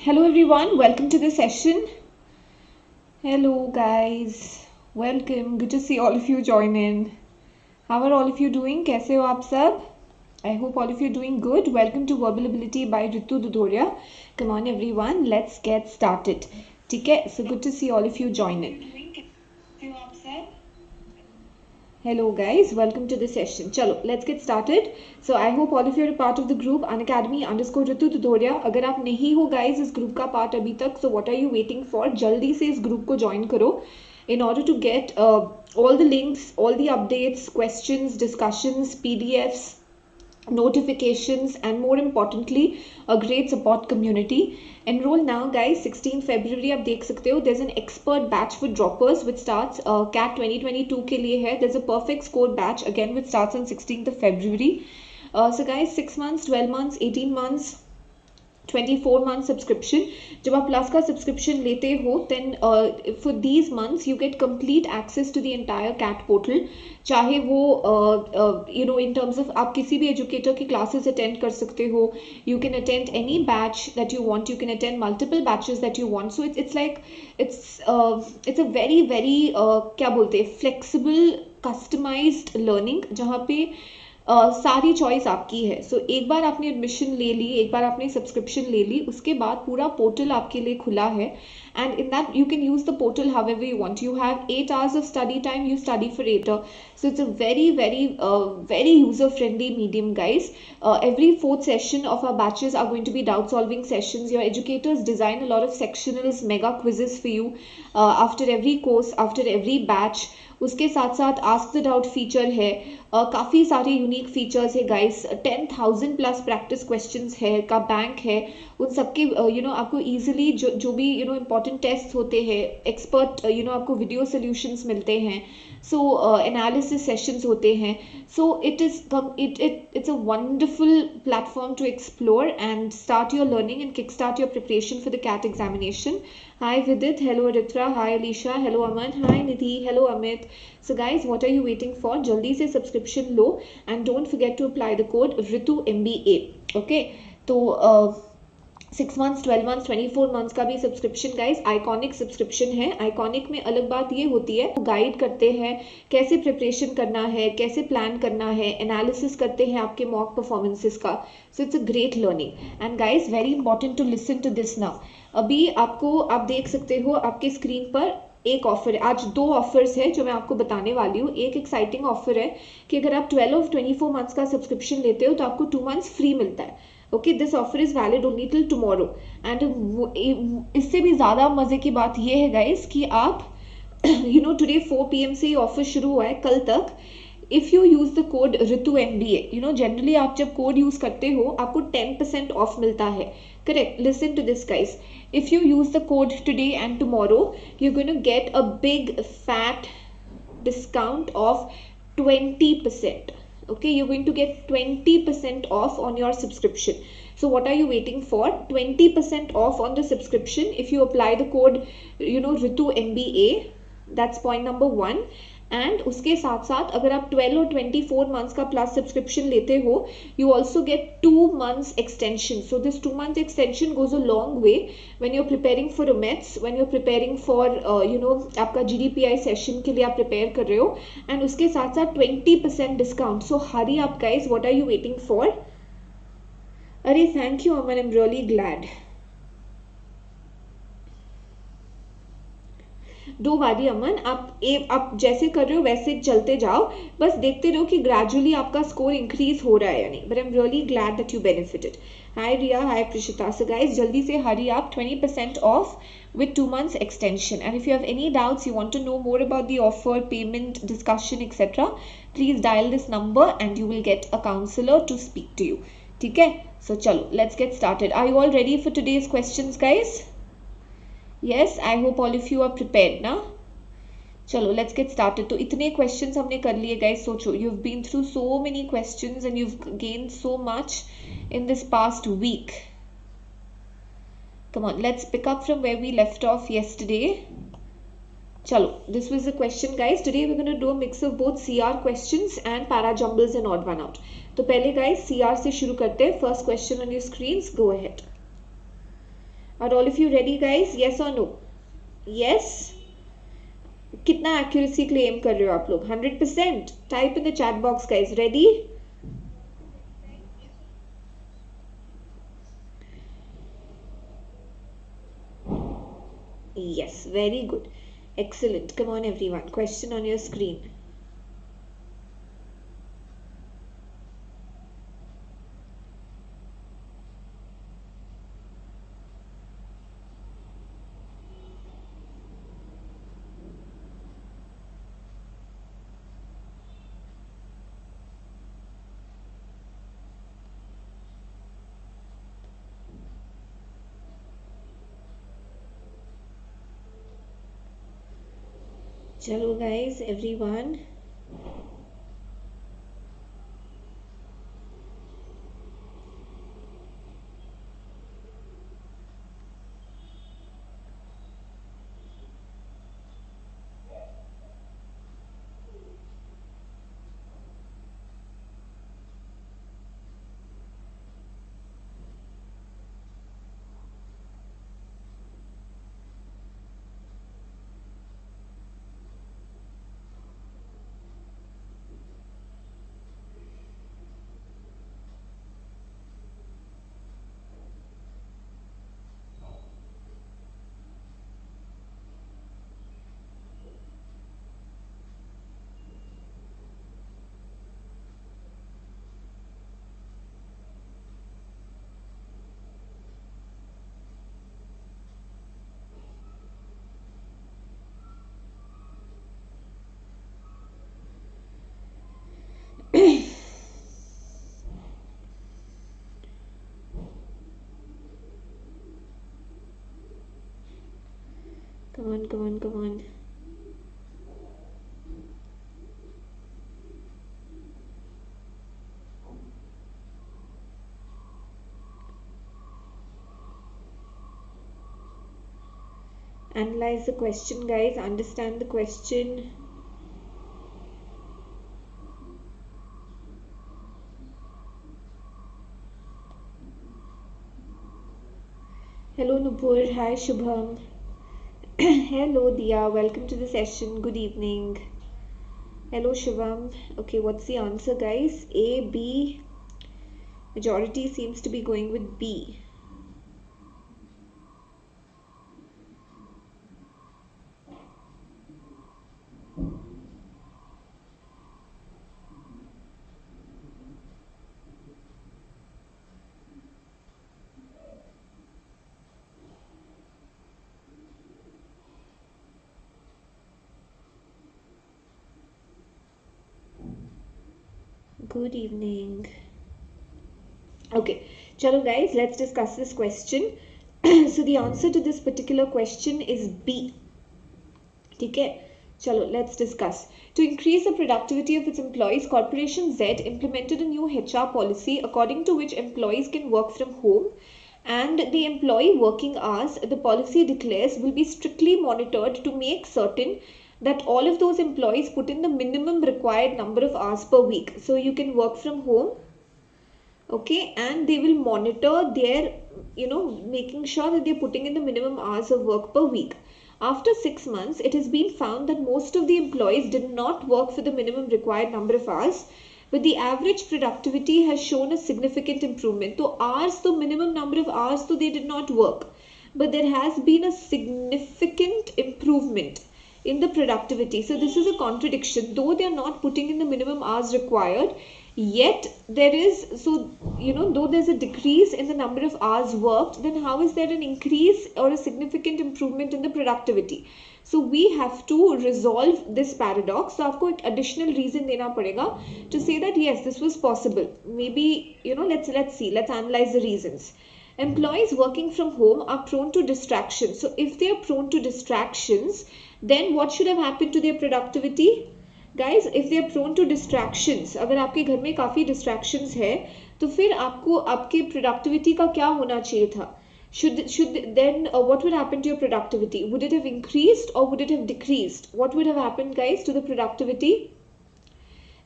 Hello everyone, welcome to the session. Hello guys, welcome. Good to see all of you join in. How are all of you doing? कैसे हो आप सब? I hope all of you doing good. Welcome to Verbal Ability by Ritu Dudhoria. Come on everyone, let's get started. ठीक है? So good to see all of you join in. Hello guys, welcome to the session. चलो, let's get started. So I hope all of you are a part of the group Unacademy_Ritu Dudhoria. अगर आप नहीं हो guys इस group का part अभी तक, so what are you waiting for? जल्दी से इस group को join करो. In order to get all the links, all the updates, questions, discussions, PDFs, notifications, and more importantly a great support community. Enroll now guys, 16 February आप देख सकते हो. There's an expert batch for droppers which starts CAT 2022 के लिए है. There's a perfect score batch again which starts on 16th of February. So guys, 6 months, 12 months, 18 months, 24 month subscription. जब आप plus का सब्सक्रिप्शन लेते हो then for these months you get complete access to the entire CAT portal. चाहे वो in terms of आप किसी भी एजुकेटर की क्लासेस अटेंड कर सकते हो. You can attend any batch that you want. You can attend multiple batches that you want. So it's like it's a very क्या बोलते हैं flexible customized learning जहाँ पे सारी चॉइस आपकी है. सो एक बार आपने एडमिशन ले ली, एक बार आपने सब्सक्रिप्शन ले ली, उसके बाद पूरा पोर्टल आपके लिए खुला है. And in that you can use the portal however you want. You have 8 hours of study time. You study for 8 hours. So it's a very user friendly medium guys. Every 4th session of our batches are going to be doubt solving sessions. Your educators design a lot of sectionals, mega quizzes for you after every course, after every batch. उसके साथ साथ ask the doubt feature है. काफ़ी सारे unique features है guys. 10,000 plus practice questions है का bank है. उन सबके आपको इजीली जो भी इंपॉर्टेंट टेस्ट होते हैं, एक्सपर्ट आपको वीडियो सोल्यूशंस मिलते हैं. सो एनालिसिस सेशंस होते हैं. सो it's a wonderful platform to explore and start your learning and kickstart your preparation for the CAT examination. Hi Vidit, hello Aditra, hi Alicia, hello Aman, hi Nidhi, hello Amit. So guys, what are you waiting for? जल्दी से subscription low and don't forget to apply the code Ritu MBA. Okay, तो 6 months, 12 months, 24 months का भी subscription guys iconic subscription है. Iconic में अलग बात ये होती है, गाइड करते हैं कैसे प्रिपरेशन करना है, कैसे प्लान करना है, एनालिसिस करते हैं आपके मॉक परफॉर्मेंसेस का. So it's a great learning and guys very important to listen to this now. अभी आप देख सकते हो आपके स्क्रीन पर एक ऑफर है. आज 2 ऑफर्स है जो मैं आपको बताने वाली हूँ. एक एक्साइटिंग ऑफर है कि अगर आप 12 और 24 मंथ्स का सब्सक्रिप्शन लेते हो तो आपको 2 मंथ्स फ्री मिलता है. Okay, this offer is valid only till tomorrow. And इससे भी ज़्यादा मज़े की बात ये है गाइस कि आप टुडे 4 PM से ये ऑफर शुरू हुआ है कल तक. If you use the code Ritu MBA, generally आप जब कोड यूज़ करते हो आपको 10% ऑफ मिलता है. Correct, listen to this guys. If you use the code today and tomorrow, you're going to get a big fat discount of 20%. Okay, you're going to get 20% off on your subscription. So what are you waiting for? 20% off on the subscription if you apply the code Ritu MBA. That's point number 1. And उसके साथ साथ अगर आप 12 और 24 months का plus subscription लेते हो, you also get 2 months extension. So this 2 month extension goes a long way when you are preparing for OMETs, when you are preparing for आपका GDPI सेशन के लिए आप प्रिपेयर कर रहे हो. एंड उसके साथ साथ 20% discount. So hurry up guys, what are you waiting for? अरे thank you Aman, I am really glad. दो वादी अमन, आप जैसे कर रहे हो वैसे चलते जाओ, बस देखते रहो कि ग्रेजुअली आपका स्कोर इंक्रीज हो रहा है या नहीं. But I am really glad that you benefited. Hi Riya, hi Prishita. So guys जल्दी से hurry up, 20% off with 2 months extension. And if you have any doubts, you want to know more about the offer, payment, discussion, etc., please dial this number and you will get a counselor to speak to you. ठीक है? So चलो, let's get started. Are you all ready for today's questions guys? Yes, I hope all of you are prepared ना. चलो let's get started. तो इतने questions हमने कर लिए guys. सोचो, you've been through so many questions and you've gained so much in this past week. Come on, let's pick up from where we left off yesterday. चलो, this was the question guys. Today we're going to do a mix of both CR questions and para jumbles and odd one out. तो पहले guys CR से शुरू करते हैं. First question on your screens, go ahead. Are all of you ready, guys? Yes or no? Yes. कितना accuracy claim कर रहे हो आप लोग? 100%. Type in the chat box, guys. Ready? Yes, very good. Excellent. Come on, everyone. Question on your screen. Chalo, guys, everyone. Come on, come on, come on. Analyze the question, guys. Understand the question. Hello, Nupur. Hi, Shubham. Hello, Dia. Welcome to the session. Good evening. Hello, Shivam. Okay, what's the answer, guys? A, B. Majority seems to be going with B. Good evening. Okay, chalo guys, let's discuss this question. So the answer to this particular question is B. Okay, chalo, let's discuss. To increase the productivity of its employees, Corporation Z implemented a new HR policy according to which employees can work from home, and the employee working hours, the policy declares, will be strictly monitored to make certain that all of those employees put in the minimum required number of hours per week. So you can work from home, okay, and they will monitor their, making sure that they're putting in the minimum hours of work per week. After 6 months, it has been found that most of the employees did not work for the minimum required number of hours, but the average productivity has shown a significant improvement. So hours, the minimum number of hours, so they did not work, but there has been a significant improvement in the productivity. So this is a contradiction. Though they are not putting in the minimum hours required, yet there is, though there's a decrease in the number of hours worked, then how is there an increase or a significant improvement in the productivity? So we have to resolve this paradox. So आपको एक additional reason देना पड़ेगा to say that yes, this was possible. Maybe, let's see, let's analyze the reasons. Employees working from home are prone to distractions. So if they are prone to distractions, then what should have happened to their productivity? Guys, if they are prone to distractions, अगर आपके घर में काफ़ी distractions है, तो फिर आपको आपके productivity का क्या होना चाहिए था? What would happen to your productivity? Would it have increased or would it have decreased? What would have happened, guys, to the productivity?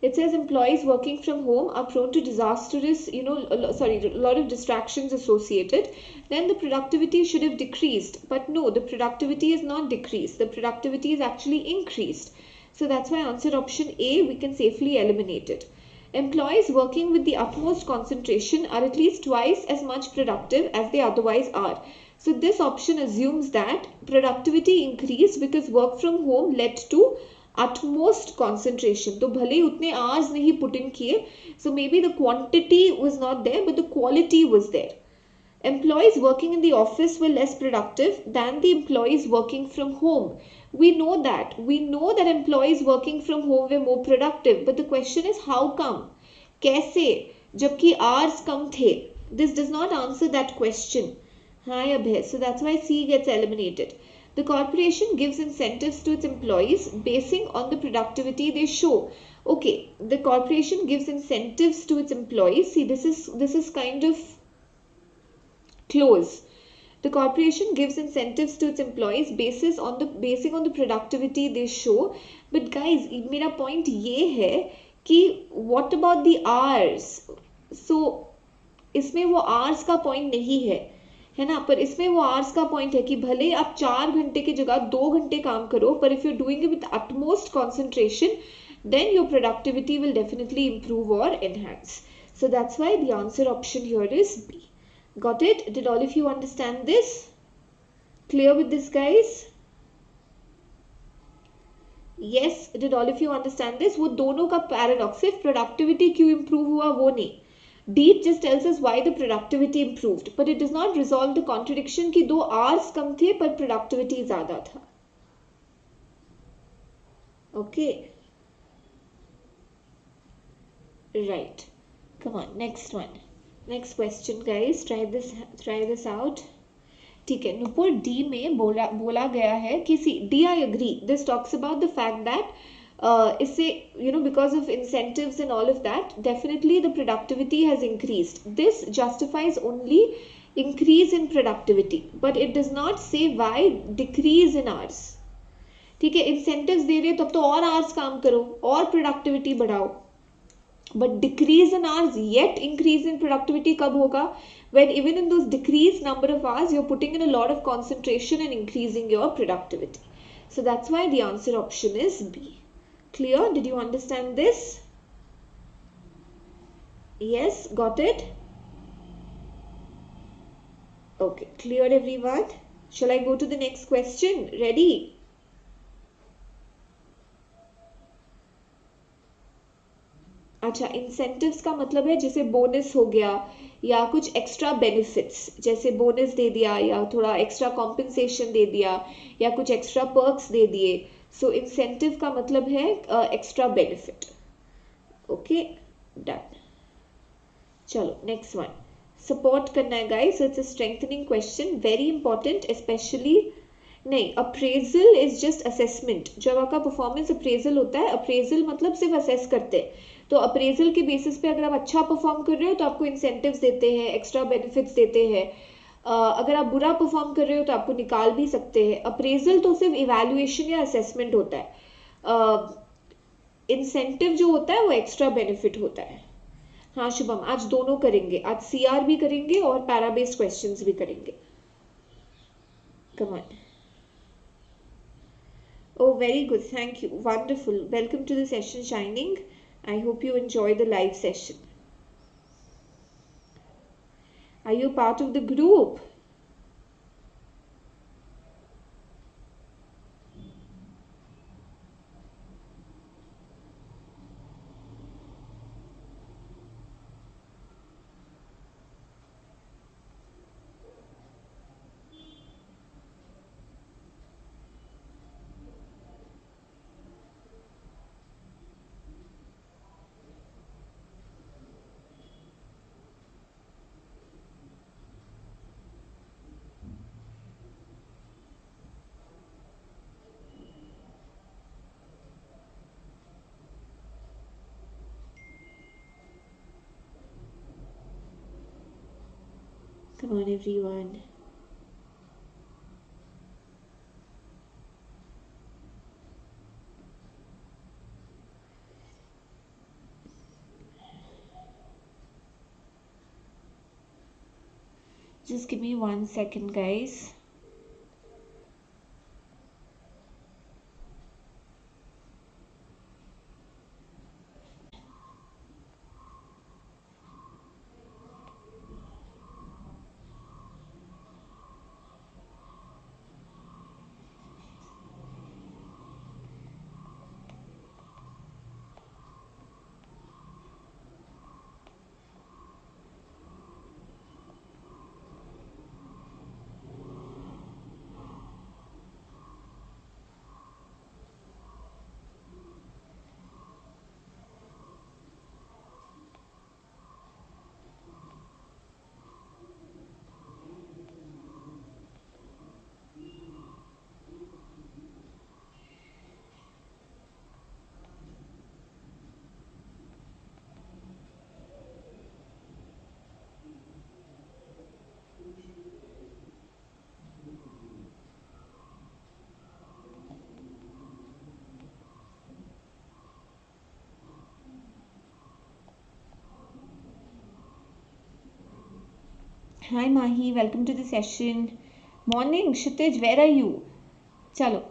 It says employees working from home are prone to disastrous, a lot of distractions associated. Then the productivity should have decreased. But no, the productivity is not decreased. The productivity is actually increased. So that's why answer option A, we can safely eliminate it. Employees working with the utmost concentration are at least twice as much productive as they otherwise are. So this option assumes that productivity increased because work from home led to utmost concentration. तो भले ही उतने hours नहीं put in किए, so maybe the quantity was not there but the quality was there. Employees working in the office were less productive than the employees working from home. We know that. We know that employees working from home were more productive. But the question is how come? कैसे? जबकि hours कम थे. This does not answer that question. हाँ अब है. So that's why C gets eliminated. The corporation gives incentives to its employees basing on the productivity they show. Okay, the corporation gives incentives to its employees. See, this is kind of close. The corporation gives incentives to its employees basing on the productivity they show. But guys, मेरा point ये है कि what about the hours? So इसमें वो hours का point नहीं है ना, पर इसमें वो hours का point है कि भले आप 4 घंटे की जगह 2 घंटे काम करो, पर if you're doing it with utmost concentration, then your productivity will definitely improve or enhance. So that's why the answer option here is B. Got it? Did all of you understand this? Clear with this, guys? Yes, did all of you understand this? वो दोनों का paradox है, productivity क्यों improve हुआ वो नहीं. D just tells us why the productivity improved, but it does not resolve the contradiction कि 2 hours कम थे पर productivity ज़्यादा था. Okay. Right. Come on, next one. Next question, guys. Try this out. ठीक है, नुपुर D में बोला गया है कि see, D I agree. This talks about the fact that इससे because of incentives and all of that, definitely the productivity has increased. This justifies only increase in productivity, but it does not say why decrease in hours. ठीक है, incentives दे रहे तब तो और hours काम करो और productivity बढ़ाओ. But decrease in hours yet increase in productivity कब होगा? When even in those decreased number of hours you're putting in a lot of concentration and increasing your productivity. So that's why the answer option is B. Clear? Did you understand this? Yes, got it? Okay, clear everyone? Shall I go to the next question? Ready? अच्छा, incentives का मतलब है जैसे bonus हो गया या कुछ extra benefits, जैसे बोनस दे दिया या थोड़ा एक्स्ट्रा कॉम्पेंसेशन दे दिया या कुछ एक्स्ट्रा पर्क्स दे दिए. सो इंसेंटिव का मतलब है एक्स्ट्रा बेनिफिट. Okay, done. चलो नेक्स्ट वन. सपोर्ट करना है guys. It's a strengthening question, very important. Specially नहीं, अप्रेजल इज जस्ट असेसमेंट. जब आपका परफॉर्मेंस अप्रेजल होता है, अप्रेजल मतलब सिर्फ असेस करते हैं. तो अप्रेजल के बेसिस पे अगर आप अच्छा परफॉर्म कर रहे हो तो आपको इंसेंटिव्स देते हैं, एक्स्ट्रा बेनिफिट्स देते हैं. अगर आप बुरा परफॉर्म कर रहे हो तो आपको निकाल भी सकते हैं. अप्रेजल तो सिर्फ इवैल्यूएशन या असेसमेंट होता है. इंसेंटिव जो होता है वो एक्स्ट्रा बेनिफिट होता है. हाँ शुभम, आज दोनों करेंगे. आज सीआर भी करेंगे और पैरा बेस्ड क्वेश्चंस भी करेंगे. Come on. Oh, very good. Thank you. Wonderful. Welcome to the session, Shining. I hope you enjoy the live session. Are you part of the group? Come on, everyone. Just give me 1 second, guys. Hi Mahi, welcome to the session. Morning, Kshitij, where are you? Chalo.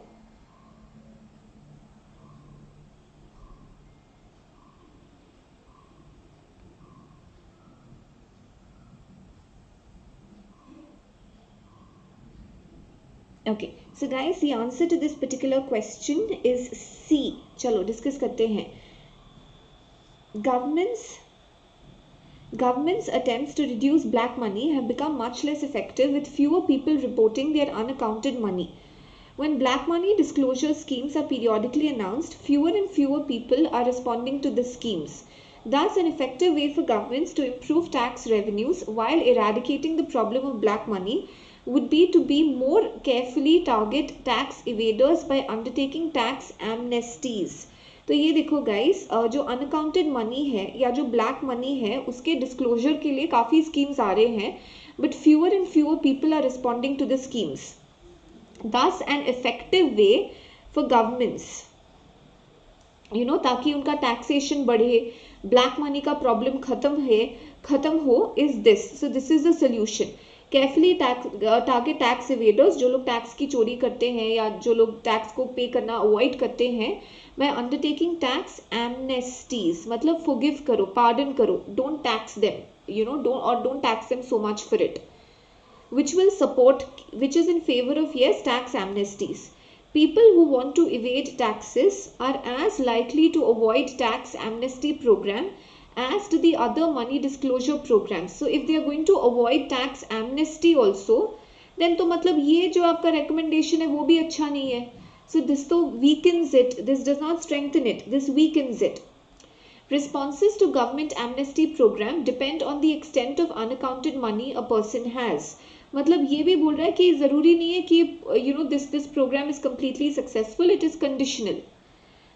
Okay, so guys, the answer to this particular question is C. Chalo, discuss करते हैं. Government's attempts to reduce black money have become much less effective with fewer people reporting their unaccounted money. When black money disclosure schemes are periodically announced, fewer and fewer people are responding to the schemes. Thus, an effective way for governments to improve tax revenues while eradicating the problem of black money would be to be more carefully target tax evaders by undertaking tax amnesties. तो ये देखो guys, जो unaccounted money है या जो black money है उसके disclosure के लिए काफ़ी स्कीम्स आ रहे हैं, but fewer and fewer people are responding to the schemes. Thus an effective way for governments, ताकि उनका टैक्सेशन बढ़े, ब्लैक मनी का प्रॉब्लम खत्म हो, is this. So this is the solution. Carefully target tax evaders, जो लोग tax की चोरी करते हैं या जो लोग टैक्स को पे करना अवॉइड करते हैं, by undertaking tax amnesties. मतलब forgive करो, pardon करो, don't tax them, don't tax them so much for it, which is in favor of, yes, tax amnesties. People who want to evade taxes are as likely to avoid tax amnesty program as to the other money disclosure programs. So if they are going to avoid tax amnesty also, then तो मतलब ये जो आपका recommendation है वो भी अच्छा नहीं है. So this तो weakens it, this does not strengthen it, this weakens it. Responses to government amnesty program depend on the extent of unaccounted money a person has. मतलब ये भी बोल रहा है कि ज़रूरी नहीं है कि this program is completely successful, it is conditional.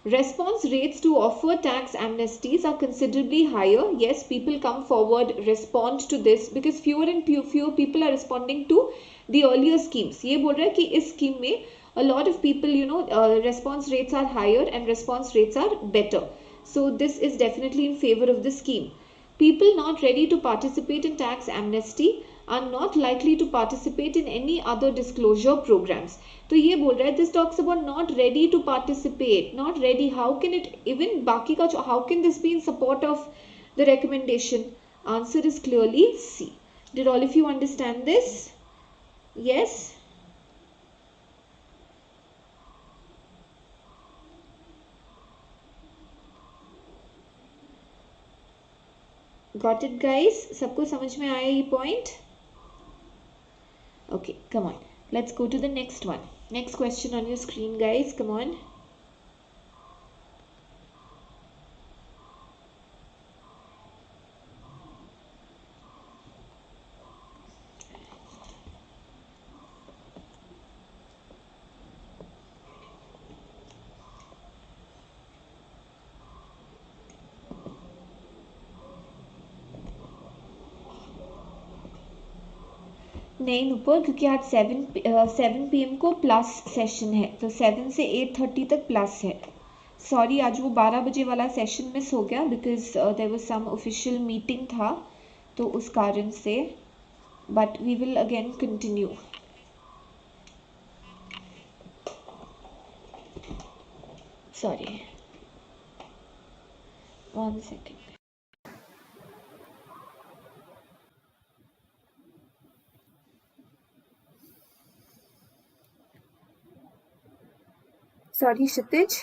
Response rates to offer tax amnesties are considerably higher. Yes, people come forward, respond to this because fewer and fewer people are responding to the earlier schemes. ये बोल रहा है कि इस scheme में a lot of people, response rates are higher and response rates are better. So this is definitely in favor of the scheme. People not ready to participate in tax amnesty are not likely to participate in any other disclosure programs. तो ये बोल रहा है, this talks about not ready to participate, not ready. How can it even बाकी का, how can this be in support of the recommendation? Answer is clearly C. Did all of you understand this? Yes? Got it, guys? सबको समझ में आया ये point? Okay, come on. Let's go to the next one. Next question on your screen, guys. Come on. नहीं ऊपर, क्योंकि आज 7 PM को प्लस सेशन है, तो 7 से 8:30 तक प्लस है. सॉरी, आज वो 12 बजे वाला सेशन मिस हो गया because there was some official meeting था, तो उस कारण से but we will again continue. Sorry, 1 second. Sorry, Kshitij.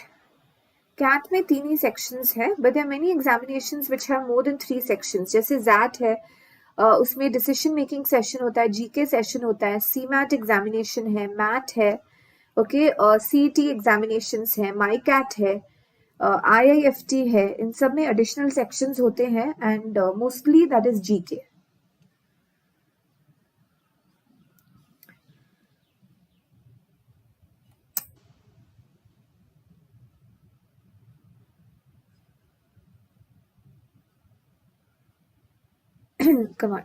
CAT में 3 ही sections है, but there are many examinations which have more than 3 sections. जैसे ZAT है, उसमें decision making session होता है, GK session होता है, CMAT examination है, MAT है, okay, CET examinations है, MyCAT है, IIFT है, इन सब में additional sections होते हैं and mostly that is GK. Come on.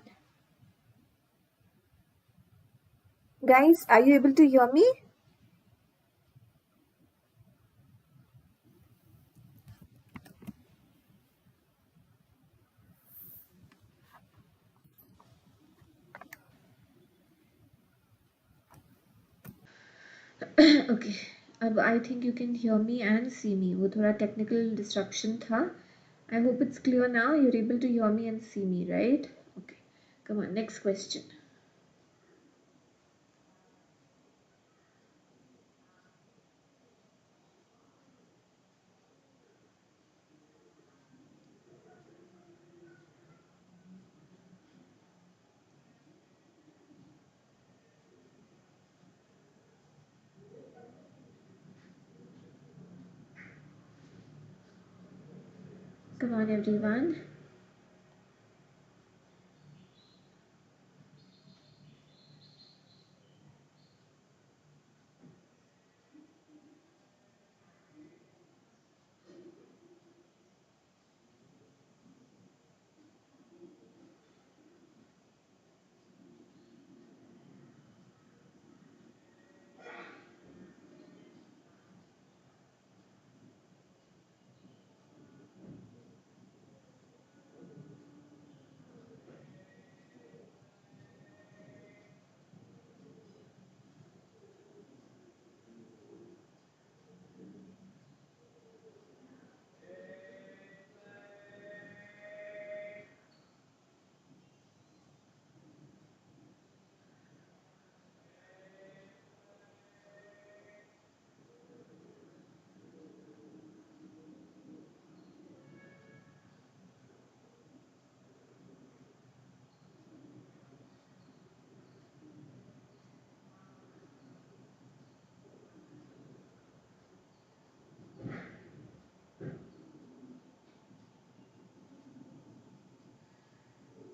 Guys, are you able to hear me? Okay, अब I think you can hear me and see me. वो थोड़ा technical disruption था. I hope it's clear now. You're able to hear me and see me, right? Okay, come on, next question. Come on, everyone.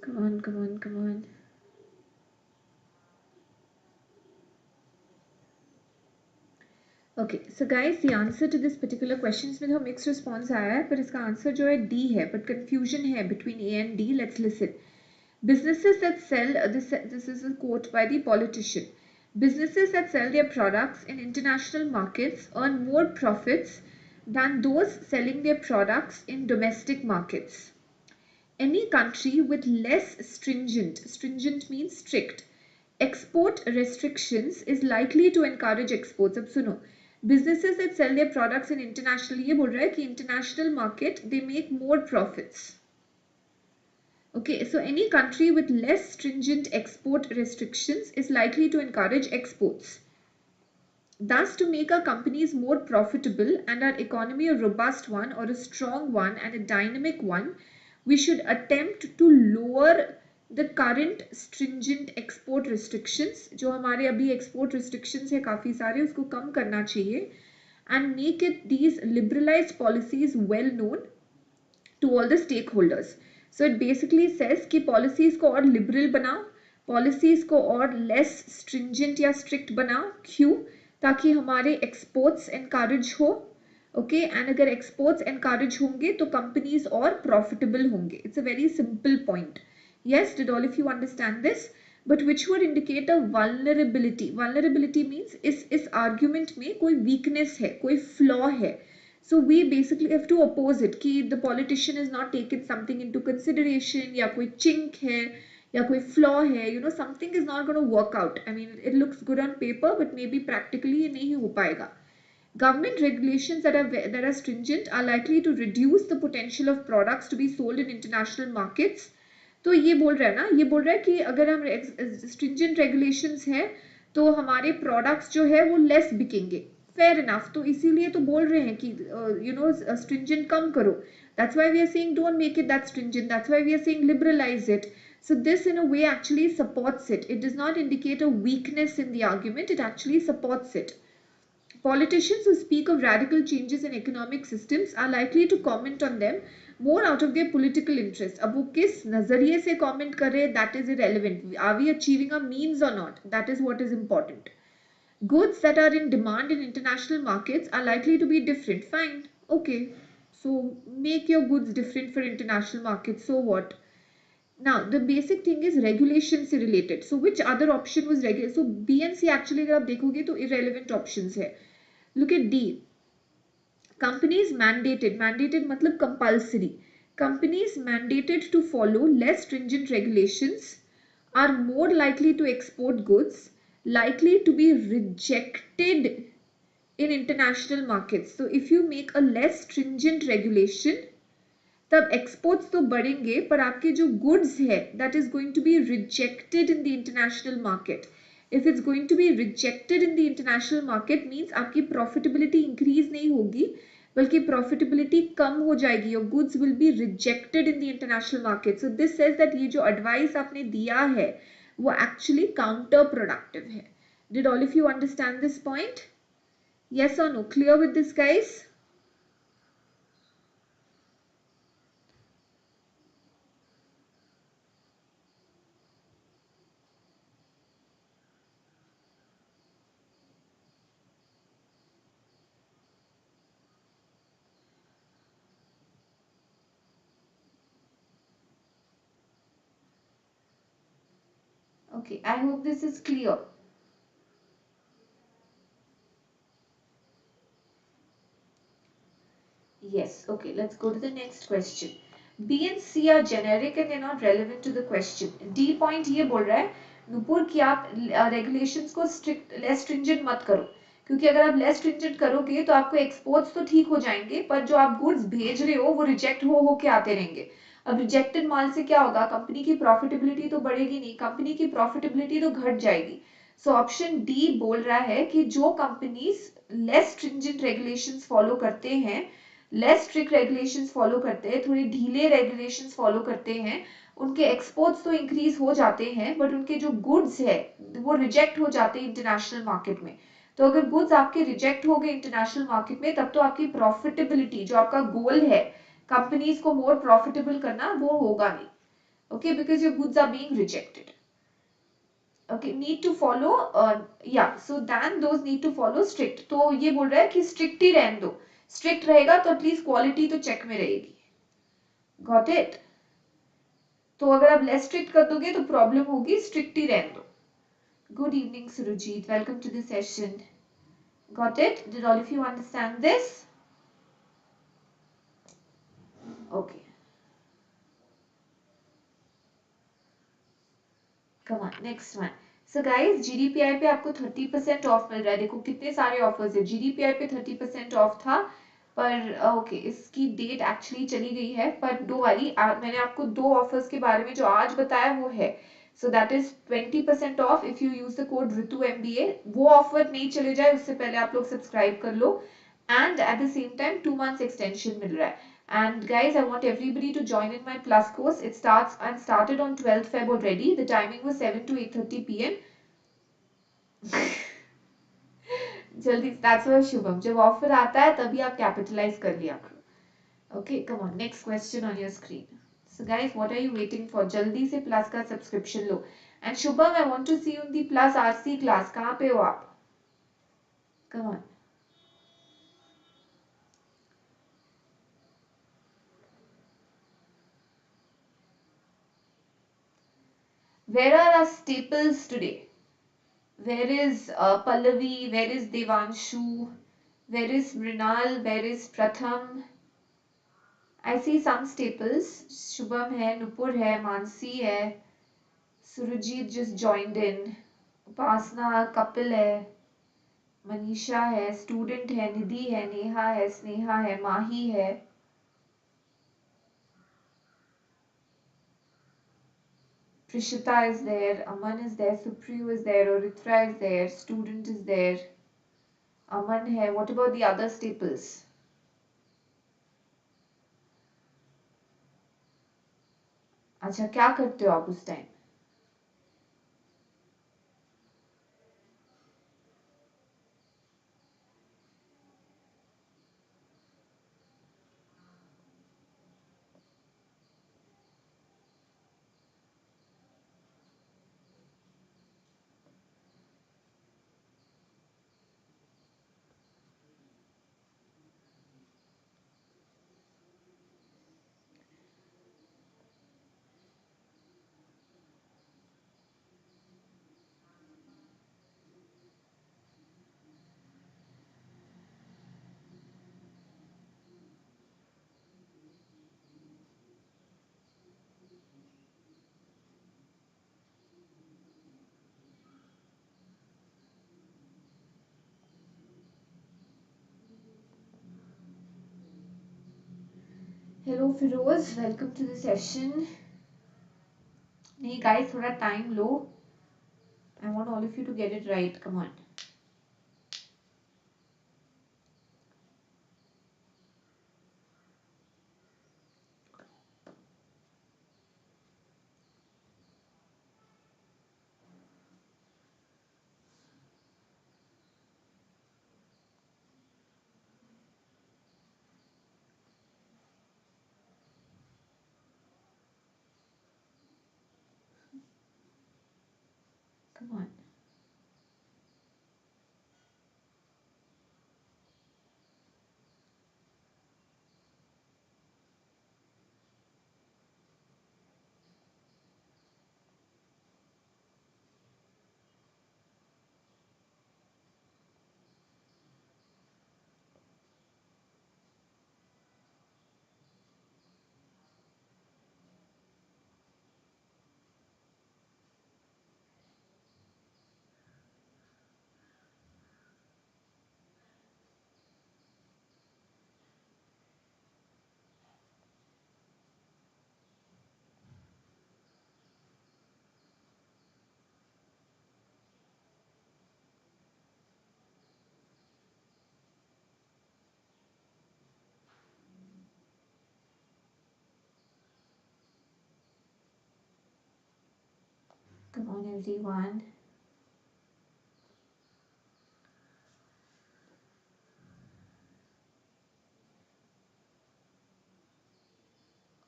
Come on, come on, come on. Okay, so guys, the answer to this particular question में तो mixed response आया है, पर इसका answer जो है D है, but confusion है between A and D. Let's listen. Businesses that sell, this is a quote by the politician. Businesses that sell their products in international markets earn more profits than those selling their products in domestic markets. Any country with less stringent means strict, export restrictions is likely to encourage exports. अब सुनो, businesses that sell their products in international, ये बोल रहा है कि international market they make more profits. Okay, so any country with less stringent export restrictions is likely to encourage exports. Thus, to make our companies more profitable and our economy a robust one or a strong one and a dynamic one, we should attempt to lower the current stringent export restrictions. जो हमारे अभी export restrictions है काफ़ी सारे, उसको कम करना चाहिए and make it these liberalized policies well known to all the stakeholders. So it basically says कि policies को और liberal बनाओ, policies को और less stringent या strict बनाओ. क्यों? ताकि हमारे exports encourage हो. Okay, and अगर exports encourage होंगे तो companies और profitable होंगे. It's a very simple point. Yes, did all of you understand this? But which would indicate a vulnerability. Vulnerability means इस argument में कोई weakness है, कोई flaw है. So we basically have to oppose it कि the politician is not taken something into consideration या कोई chink है या कोई फ्लॉ है, you know something is not gonna work out. I mean it looks good on paper but may be practically ये नहीं हो पाएगा. Government regulations that are stringent are likely to reduce the potential of products to be sold in international markets. तो ये बोल रहा है ना, ये बोल रहा है कि अगर हम stringent regulations है तो हमारे products जो है वो less बिकेंगे. Fair enough. तो इसीलिए तो बोल रहे हैं कि you know stringent कम करो. That's why we are saying don't make it that stringent. That's why we are saying liberalize it. So this in a way actually supports it. It does not indicate a weakness in the argument. It actually supports it. Politicians who speak of radical changes in economic systems are likely to comment on them more out of their political interest. अब वो किस नजरिए से comment कर रहे हैं, that is irrelevant. Are we achieving our means or not? That is what is important. Goods that are in demand in international markets are likely to be different. Fine. Okay. So make your goods different for international markets. So what? Now the basic thing is regulation से related. So which other option was regular? So B and C actually अगर आप देखोगे तो irrelevant options है. Look at D. Companies mandated मतलब compulsory. Companies mandated to follow less stringent regulations are more likely to export goods likely to be rejected in international markets. So if you make a less stringent regulation, तब exports तो बढ़ेंगे पर आपके जो goods है that is going to be rejected in the international market. If it's going to be rejected in the international market means आपकी profitability increase नहीं होगी बल्कि profitability कम हो जाएगी. Your goods will be rejected in the international market. So this says that ये जो advice आपने दिया है वो actually counterproductive है. Did all of you understand this point? Yes or no? Clear with this, guys? Okay, I hope this is clear. Yes, okay, let's go to the next question. B and C are generic and they're not relevant to the question. D point ये बोल रहा है नुपुर कि आप regulations को less stringent मत करो क्योंकि अगर आप less stringent करोगे तो आपको exports तो ठीक हो जाएंगे पर जो आप goods भेज रहे हो वो reject हो के आते रहेंगे. अब rejected माल से क्या होगा, कंपनी की profitability तो बढ़ेगी नहीं, कंपनी की profitability तो घट जाएगी. So option D बोल रहा है कि जो companies less stringent regulations follow करते हैं, लेस स्ट्रिक्ट रेगुलेशंस फॉलो करते हैं, थोड़ी ढीले रेगुलेशंस फॉलो करते हैं, उनके एक्सपोर्ट्स तो इंक्रीज हो जाते हैं बट उनके जो गुड्स है वो रिजेक्ट हो जाते हैं इंटरनेशनल मार्केट में. तो अगर गुड्स आपके रिजेक्ट हो गए इंटरनेशनल मार्केट में तब तो आपकी प्रॉफिटेबिलिटी जो आपका गोल है कंपनीज को मोर प्रॉफिटेबल करना वो होगा नहीं. Okay, because your goods are being rejected. Okay, need to follow yeah, so then those need to follow strict. तो ये बोल रहा है कि strict ही रहने दो, strict रहेगा तो एटलीस्ट क्वालिटी तो चेक में रहेगी. Got it? तो अगर आप less strict कर दोगे तो प्रॉब्लम होगी, strict ही रहने दो. Good evening Surujit, welcome to the session. Got it? Did all of you understand this? Okay. Come on, next one. So guys, GDPI पे आपको 30% ऑफ मिल रहा है. देखो कितने सारे ऑफर्स है. GDPI पे 30% ऑफ था पर ओके इसकी डेट एक्चुअली चली गई है पर दो वाली मैंने आपको दो ऑफर्स के बारे में जो आज बताया वो है. So that is 20% off if you use the code Ritu MBA. वो ऑफर नहीं चले जाए उससे पहले आप लोग सब्सक्राइब कर लो and at the same time 2 months extension मिल रहा है. And guys, I want everybody to join in my plus course. It started on 12th Feb already. The timing was 7 to 8:30 p.m. जल्दी, that's why शुभम जब offer आता है तभी आप capitalise कर लिया करो. Okay, come on, next question on your screen. So guys, what are you waiting for? जल्दी से प्लस का subscription low. And Shubham, I want to see you in the plus RC class. कहाँ पे हो आप? Come on. Where are our staples today? Where is Pallavi? Where is Devanshu? Where is Mrinal? Where is Pratham? I see some staples. Shubham है, Nupur है, Mansi है. Surajit just joined in. Upasna, Kapil है, Manisha है, student है, निधि है, नेहा है, स्नेहा है, माही है. Prishita is there, Aman is there, Supriyu is there, Oritra is there, student is there. Aman hai. What about the other staples? अच्छा क्या करते हो आप उस time? Hello Firoz, welcome to the session. नहीं guys, थोड़ा time low. I want all of you to get it right. Come on. Come on. Come on everyone.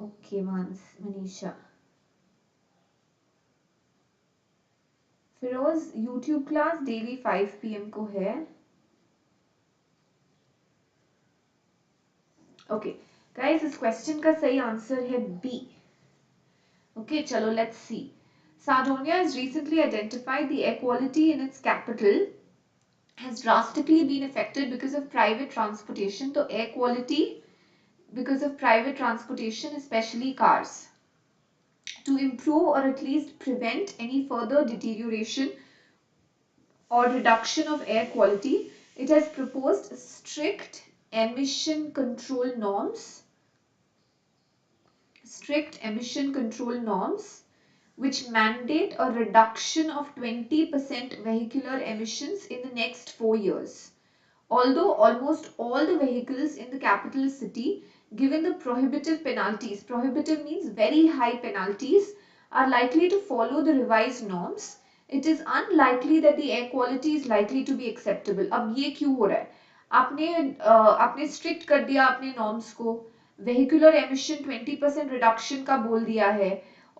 Okay, Manisha. Firoz, YouTube class daily 5 PM को है. Okay, guys, इस question का सही answer है B. Okay, chalo, let's see. Sardonia has recently identified the air quality in its capital has drastically been affected because of private transportation. So air quality because of private transportation, especially cars. To improve or at least prevent any further deterioration or reduction of air quality, it has proposed strict emission control norms, which mandate a reduction of 20% vehicular emissions in the next 4 years. Although almost all the vehicles in the capital city, given the prohibitive penalties, prohibitive means very high penalties, are likely to follow the revised norms, it is unlikely that the air quality is likely to be acceptable. अब ये क्यों हो रहा है? आपने strict कर दिया अपने norms को, vehicular emission 20% reduction का बोल दिया है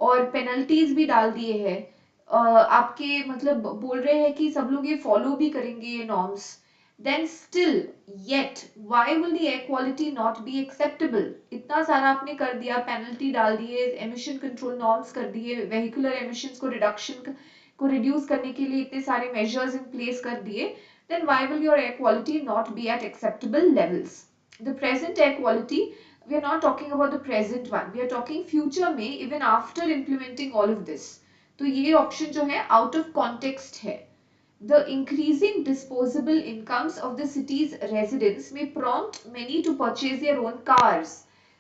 और penalties भी डाल दिए हैं. आपके मतलब बोल रहे हैं कि सब लोग ये follow भी करेंगे ये norms. Then still yet why will the air quality not be acceptable? इतना सारा आपने कर दिया, penalty डाल दिए, emission control norms कर दिए, vehicular emissions को reduction को reduce करने के लिए इतने सारे measures in place कर दिए, then why will your air quality not be at acceptable levels? The present air quality, we are not talking about the present one, we are talking future में even after implementing all of this. तो ये option जो है out of context है. The increasing disposable incomes of the city's residents may prompt many to purchase their own cars.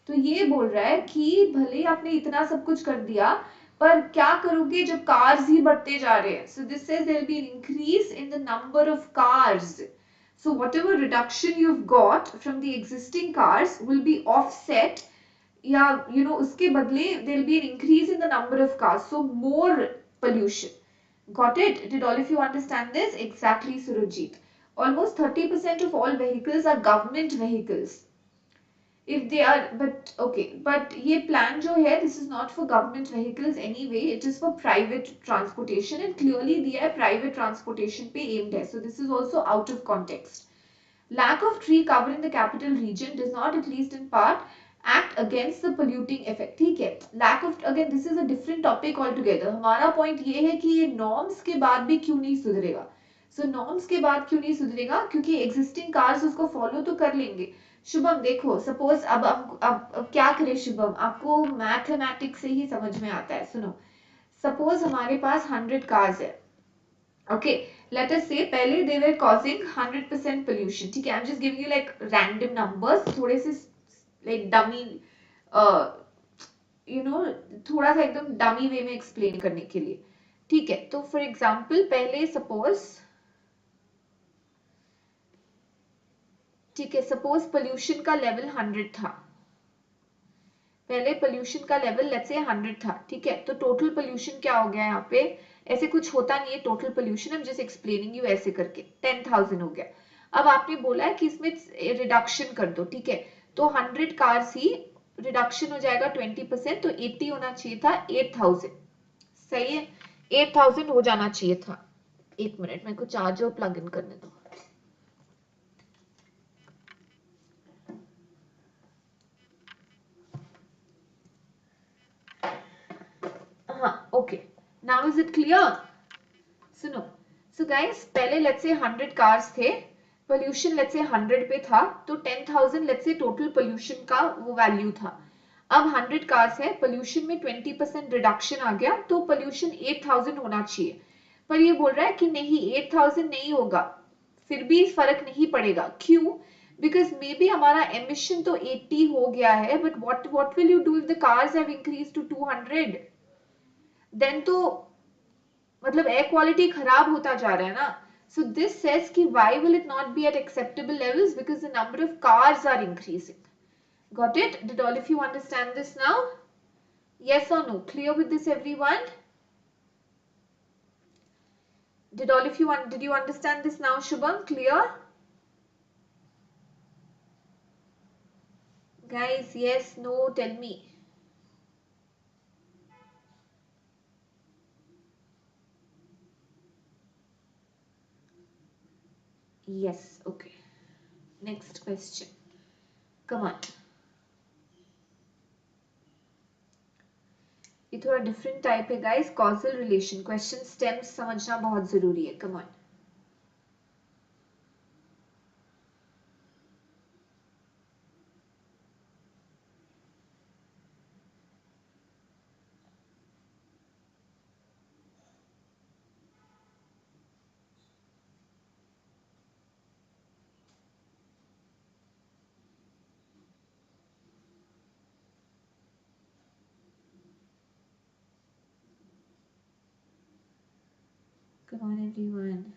तो ये बोल रहा है कि भले आपने इतना सब कुछ कर दिया पर क्या करोगे जब कार्स ही बढ़ते जा रहे हैं. So this says there will be an increase in the number of cars. So whatever reduction you've got from the existing cars will be offset या उसके बदले there will be an increase in the number of cars. So more pollution. Got it? Did all of you understand this? Exactly, Surajit. Almost 30% of all vehicles are government vehicles. If they are, but okay, but ये plan जो है, this is not for government vehicles anyway. It is for private transportation and clearly दिया है private transportation पे aimed है. So this is also out of context. Lack of tree cover in the capital region does not, at least in part, act against the polluting effect. ठीक है. Lack of, again this is a different topic altogether. हमारा point ये है कि ये norms के बाद भी क्यों नहीं सुधरेगा. So norms के बाद क्यों नहीं सुधरेगा, क्योंकि existing cars उसको follow तो कर लेंगे. शुभम देखो, suppose अब क्या करें शुभम, आपको मैथमेटिक्स से ही समझ में आता है. सुनो, suppose हमारे पास 100 cars है. Okay, let us say पहले they were causing 100% pollution. ठीक है, I'm just giving you like random numbers, थोड़े से like dummy, थोड़ा सा एकदम dummy way में explain करने के लिए. ठीक है, तो for example पहले suppose, ठीक है, suppose pollution का level 100 था. पहले pollution का level let's say 100 था. ठीक है, तो total pollution क्या हो गया यहाँ पे, ऐसे कुछ होता नहीं है total pollution, I'm just explaining you ऐसे करके 10,000 हो गया. अब आपने बोला है कि इसमें reduction कर दो. ठीक है, तो 100 cars ही reduction हो जाएगा 20%, तो 80 होना चाहिए था 8,000. सही है, 8,000 हो जाना चाहिए था. एक मिनट, मेरे को चार्जर प्लग इन करने दो. हाँ, okay. Now is it clear? सुनो, so guys पहले let's say 100 cars थे, pollution let's say 100 पे था, तो 10,000 let's say total pollution का वो value था. अब 100 cars है, pollution में 20% reduction आ गया, तो pollution 8,000 होना चाहिए. पर ये बोल रहा है कि नहीं, 8,000 नहीं होगा, फिर भी फर्क नहीं पड़ेगा. क्यों? Because maybe हमारा emission तो 80 हो गया है, but what will you do if the cars have increased to 200? Then तो मतलब एयर क्वालिटी खराब होता जा रहा है ना. So this says कि why will it not be at acceptable levels, because the number of cars are increasing. Got it? Did all of you understand this now? Yes or no? Clear with this everyone? Did all of you did you understand this now, Shubham? Clear? Guys, yes, no, tell me. Yes, okay. Next question. Come on. ये थोड़ा different type है guys. Causal relation, question stems समझना बहुत जरूरी है. Come on. Come on everyone.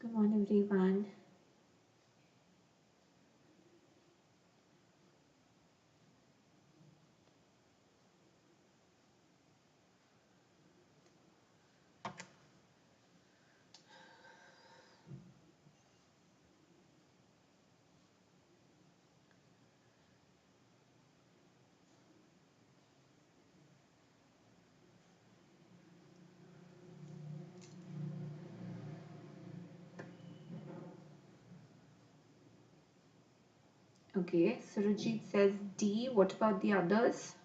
Come on, everyone. Okay, Surajit says D. What about the others?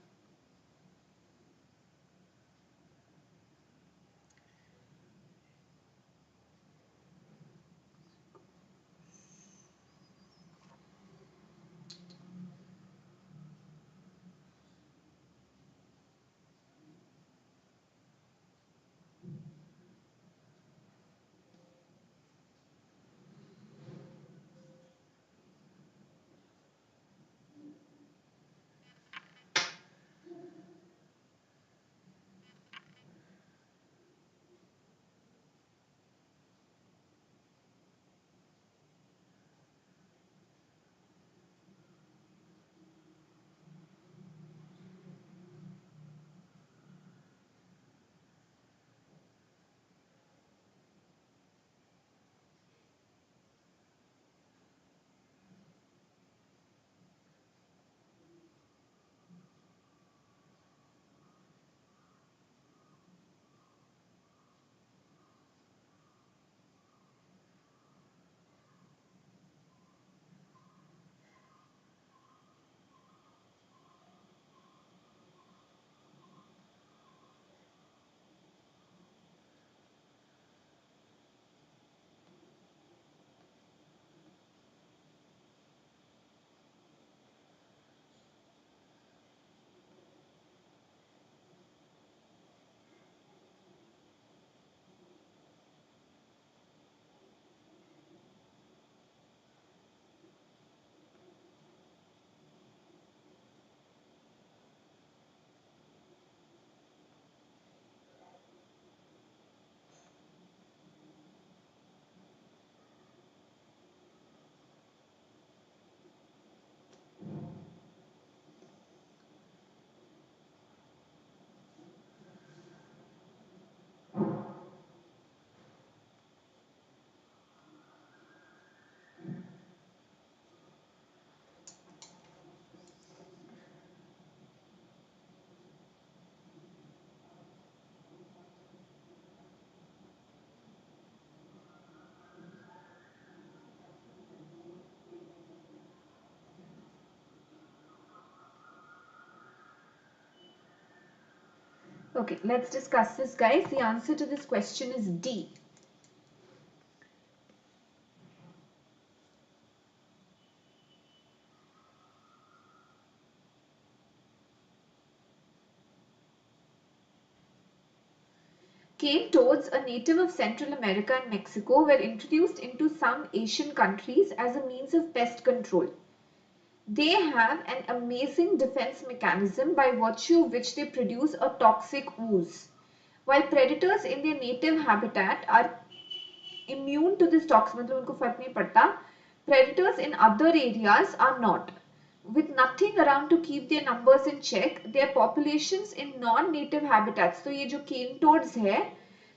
Okay, let's discuss this, guys. The answer to this question is D. Cane toads, a native of Central America and Mexico, were introduced into some Asian countries as a means of pest control. They have an amazing defense mechanism by virtue of which they produce a toxic ooze. While predators in their native habitat are immune to this toxin, मतलब उनको फर्क नहीं पड़ता, predators in other areas are not. With nothing around to keep their numbers in check, their populations in non-native habitats, तो ये जो cane toads है,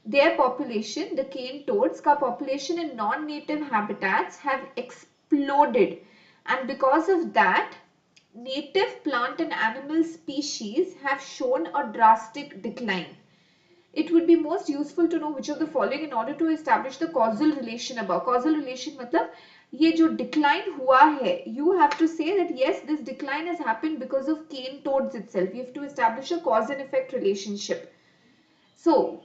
their population, the cane toads का population in non-native habitats have exploded, and because of that, native plant and animal species have shown a drastic decline. It would be most useful to know which of the following in order to establish the causal relation above. Causal relation मतलब ये जो decline हुआ है, you have to say that yes, this decline has happened because of cane toads itself. You have to establish a cause and effect relationship. So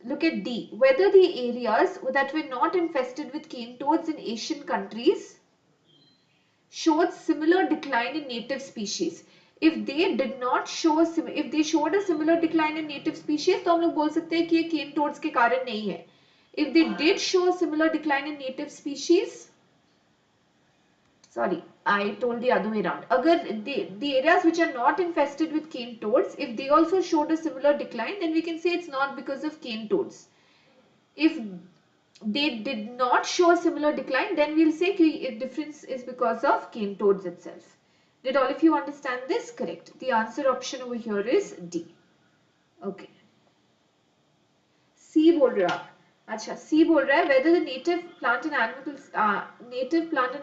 look at D. Whether the areas that were not infested with cane toads in Asian countries showed similar decline in native species. If they did not show, if they showed a similar decline in native species, तो हम लोग बोल सकते हैं कि ये cane toads के कारण नहीं है. If they did show a similar decline in native species, sorry, I told the other way around. अगर the areas which are not infested with cane toads, if they also showed a similar decline, then we can say it's not because of cane toads. If they did not show a similar decline, then we'll say the difference is because of cane toads itself. Did all of you understand this? Correct. The answer option over here is D. Okay. C बोल रहे हो आप. अच्छा, C बोल रहा है whether the native plant and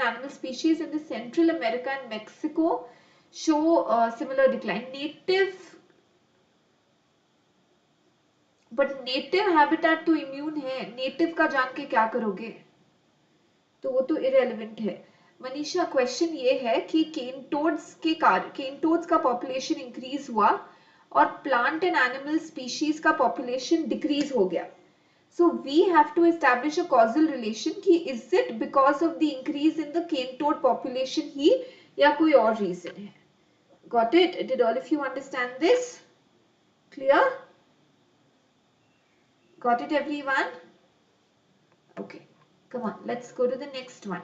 animal species in the Central America and Mexico show similar decline. But native habitat तो immune है. Native का जान के क्या करोगे? तो वो तो irrelevant है. मनीषा, क्वेश्चन ये है कि केन टोड्स का पॉपुलेशन इंक्रीज हुआ और प्लांट एंड एनिमल स्पीशीज का पॉपुलेशन डिक्रीज हो गया. So we have to establish a causal relation कि is it because of the increase in the cane toad population ही या कोई और reason है. Got it? Did all of you understand this? Clear? Got it everyone? Okay, come on, let's go to the next one.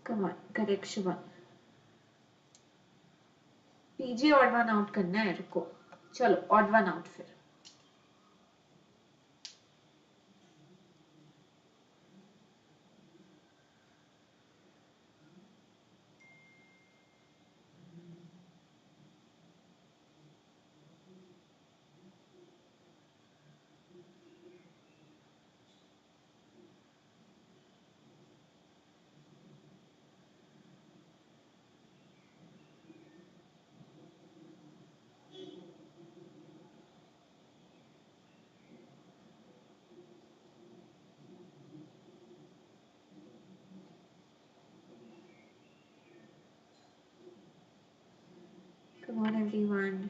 Come on, correct Shubham. PJ odd one out करना है. रुको, चलो odd one out फिर. Come on everyone.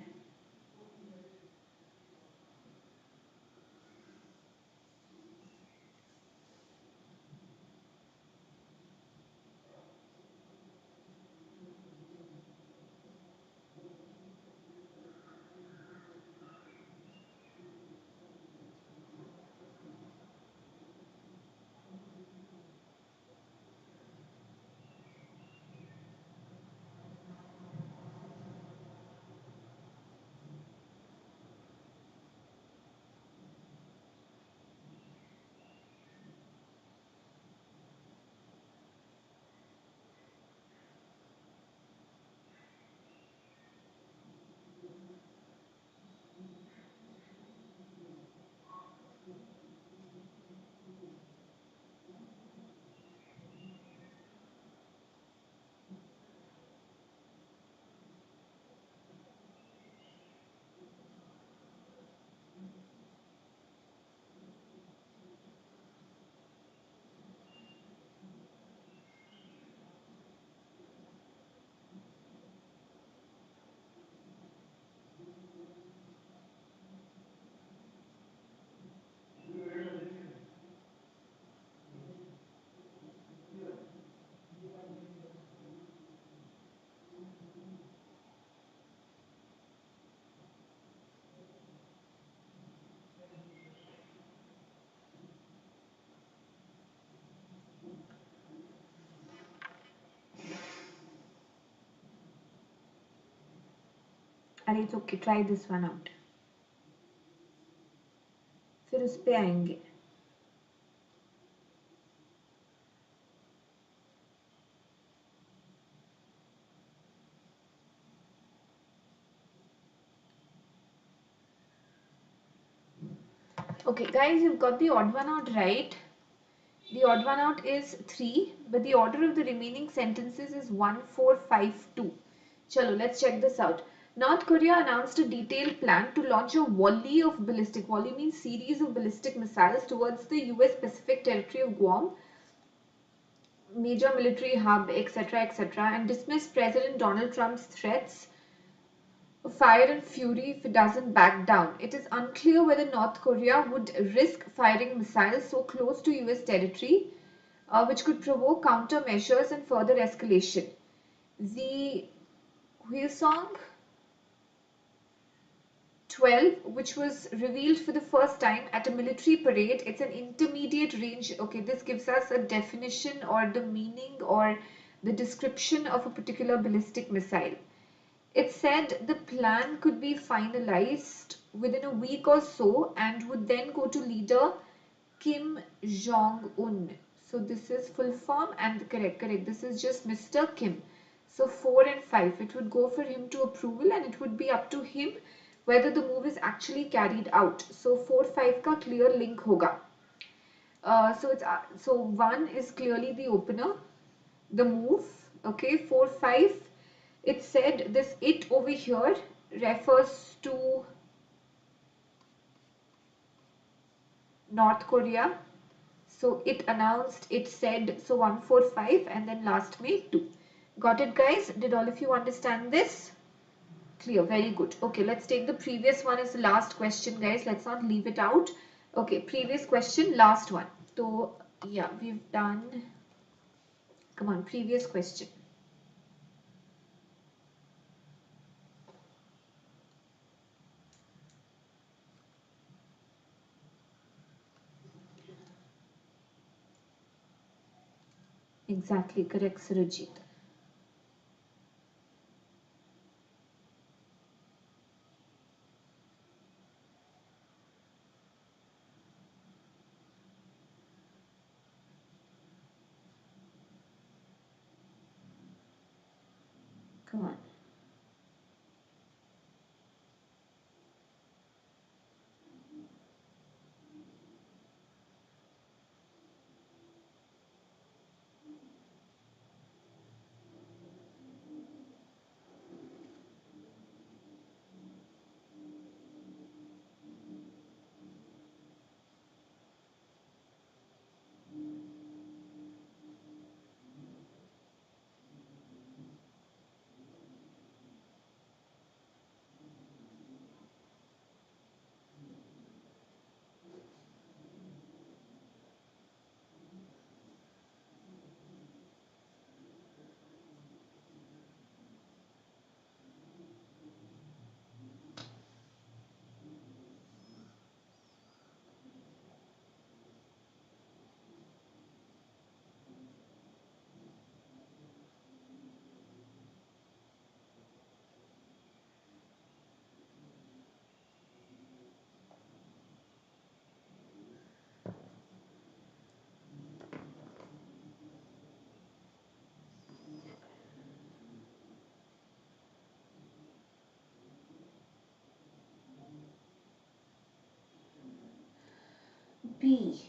अरे it's okay, try this one out, फिर उस पे आएंगे. Okay guys, you've got the odd one out right. The odd one out is 3, but the order of the remaining sentences is 1, 4, 5, 2. Chalo, let's check this out. North Korea announced a detailed plan to launch a volley means series of ballistic missiles towards the US Pacific territory of Guam, major military hub, etc., etc., and dismissed President Donald Trump's threats of fire and fury if it doesn't back down. It is unclear whether North Korea would risk firing missiles so close to US territory, which could provoke countermeasures and further escalation. The Hwasong 12, which was revealed for the first time at a military parade. It's an intermediate range. Okay, this gives us a definition or the meaning or the description of a particular ballistic missile. It said the plan could be finalized within a week or so and would then go to leader Kim Jong-un. So this is full form and correct. This is just Mr. Kim. So 4 and 5, it would go for him to approval and it would be up to him whether the move is actually carried out. So 4-5 का clear link होगा. So 1 is clearly the opener, the move. Okay, 4-5. It said this it over here refers to North Korea. So it announced, it said, so 1-4-5 and then last May 2. Got it, guys? Did all of you understand this? Clear, very good. Okay, let's take the previous one as the last question, guys. Let's not leave it out. Okay, previous question, last one. So yeah, we've done, come on, previous question. Exactly, correct, Surajit. Come on. B.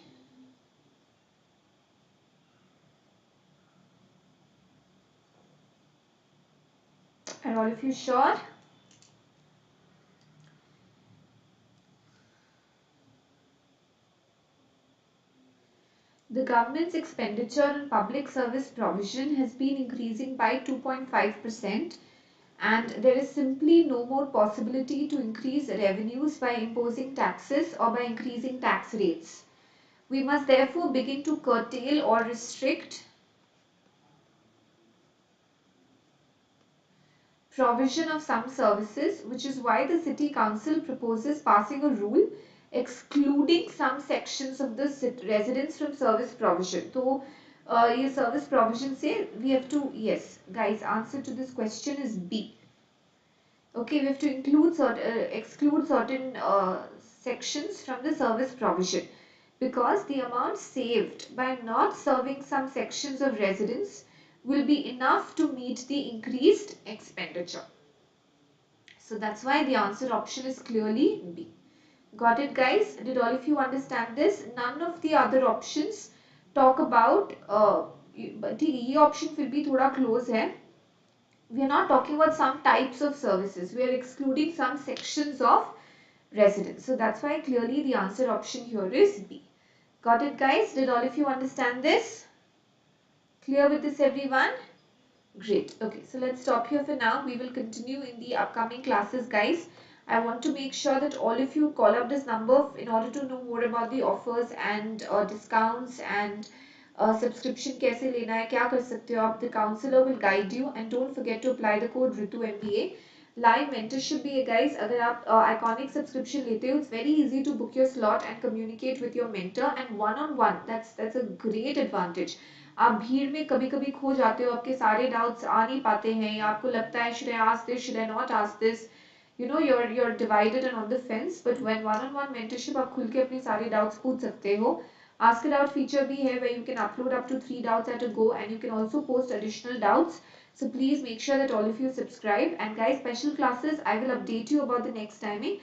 Are all of you sure? The government's expenditure on public service provision has been increasing by 2.5%, and there is simply no more possibility to increase revenues by imposing taxes or by increasing tax rates. We must therefore begin to curtail or restrict provision of some services, which is why the City Council proposes passing a rule excluding some sections of the residents from service provision. So, ये service provision से we have to, yes, guys, answer to this question is B. Okay, we have to exclude certain sections from the service provision because the amount saved by not serving some sections of residents will be enough to meet the increased expenditure. So that's why the answer option is clearly B. Got it, guys? Did all of you understand this? None of the other options talk about, ठीक है, ये option फिर भी थोड़ा close है. We are not talking about some types of services. We are excluding some sections of residence. So that's why clearly the answer option here is B. Got it, guys? Did all of you understand this? Clear with this, everyone? Great. Okay, so let's stop here for now. We will continue in the upcoming classes, guys. I want to make sure that all of you call up this number in order to know more about the offers and discounts and subscription कैसे लेना है, क्या कर सकते हो आप. The counselor will guide you, and don't forget to apply the code Ritu MBA. Live mentorship भी है, guys. अगर आप iconic subscription लेते हो, it's very easy to book your slot and communicate with your mentor, and one-on-one. That's a great advantage. आप भीड़ में कभी कभी खो जाते हो, आपके सारे डाउट्स आ नहीं पाते हैं, या आपको लगता है should I ask this, should I not ask this, you know, you're divided and on the fence. But when one-on-one mentorship, आप खुल के अपने सारे डाउट्स पूछ सकते हो. Ask a doubt feature भी है where you can upload up to 3 doubts at a go, and you can also post additional doubts. So please make sure that all of you subscribe. And guys, special classes, I will update you about the next timing.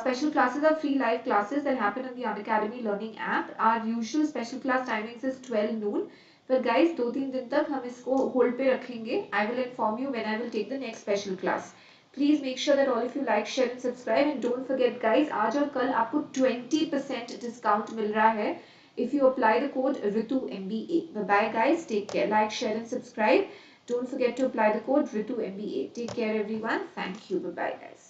Special classes are free live classes that happen on the Unacademy Learning app. Our usual special class timings is 12 noon. पर guys 2-3 दिन तक हम इसको hold पे रखेंगे. I will inform you when I will take the next special class. Please make sure that all of you like, share and subscribe. And don't forget guys, आज और कल आपको 20% डिस्काउंट मिल रहा है if you apply the code Ritu MBA. Bye guys, take care. Like, share and subscribe. Don't forget to apply the code Ritu MBA. Take care everyone. Thank you. Bye guys.